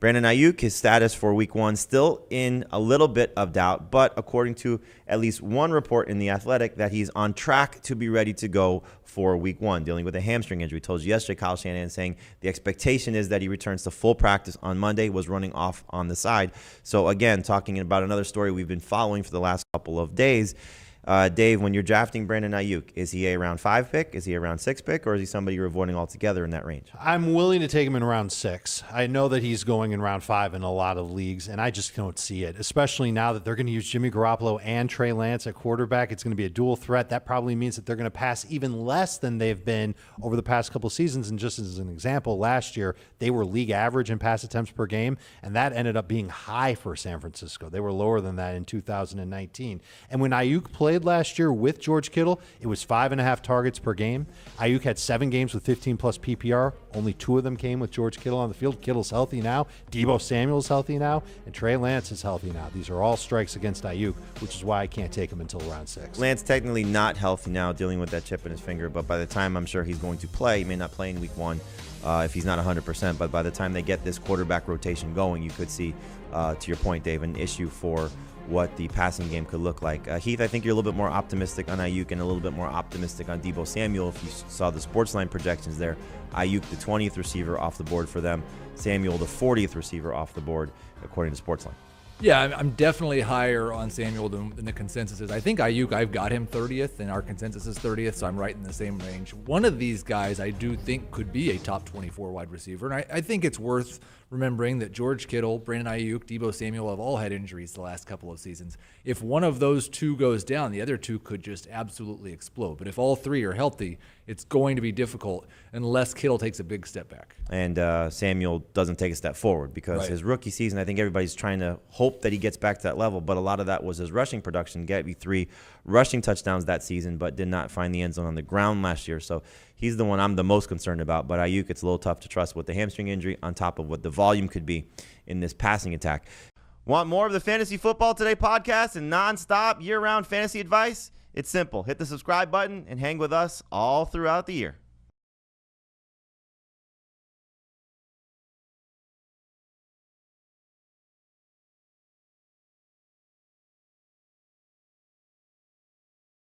Brandon Aiyuk, his status for week 1 still in a little bit of doubt, but according to at least one report in The Athletic, that he's on track to be ready to go for week 1, dealing with a hamstring injury. Told you yesterday, Kyle Shanahan saying the expectation is that he returns to full practice on Monday, was running off on the side. So again, talking about another story we've been following for the last couple of days. Dave, when you're drafting Brandon Aiyuk, is he a round 5 pick? Is he a round 6 pick? Or is he somebody you're avoiding altogether in that range? I'm willing to take him in round 6. I know that he's going in round 5 in a lot of leagues, and I just don't see it, especially now that they're going to use Jimmy Garoppolo and Trey Lance at quarterback. It's going to be a dual threat. That probably means that they're going to pass even less than they've been over the past couple seasons. And just as an example, last year, they were league average in pass attempts per game, and that ended up being high for San Francisco. They were lower than that in 2019. And when Aiyuk played last year with George Kittle, it was 5.5 targets per game. Aiyuk had 7 games with 15-plus PPR. Only 2 of them came with George Kittle on the field. Kittle's healthy now. Deebo Samuel's healthy now. And Trey Lance is healthy now. These are all strikes against Aiyuk, which is why I can't take him until round 6. Lance technically not healthy now, dealing with that chip in his finger, but by the time I'm sure he's going to play, he may not play in week 1 if he's not 100%, but by the time they get this quarterback rotation going, you could see, to your point, Dave, an issue for what the passing game could look like. Heath, I think you're a little bit more optimistic on Aiyuk and a little bit more optimistic on Deebo Samuel. If you saw the Sportsline projections there, Aiyuk, the 20th receiver off the board for them. Samuel, the 40th receiver off the board, according to Sportsline. Yeah, I'm definitely higher on Samuel than the consensus is. I think Aiyuk, I've got him 30th, and our consensus is 30th, so I'm right in the same range. One of these guys I do think could be a top 24 wide receiver, and I think it's worth remembering that George Kittle, Brandon Aiyuk, Deebo Samuel have all had injuries the last couple of seasons. If one of those 2 goes down, the other 2 could just absolutely explode. But if all 3 are healthy, it's going to be difficult unless Kittle takes a big step back. And Samuel doesn't take a step forward because his rookie season, I think everybody's trying to hope that he gets back to that level, but a lot of that was his rushing production. Gave me 3 rushing touchdowns that season, but did not find the end zone on the ground last year. So he's the one I'm the most concerned about. But Aiyuk, it's a little tough to trust with the hamstring injury on top of what the volume could be in this passing attack. Want more of the Fantasy Football Today podcast and nonstop year-round fantasy advice? It's simple. Hit the subscribe button and hang with us all throughout the year.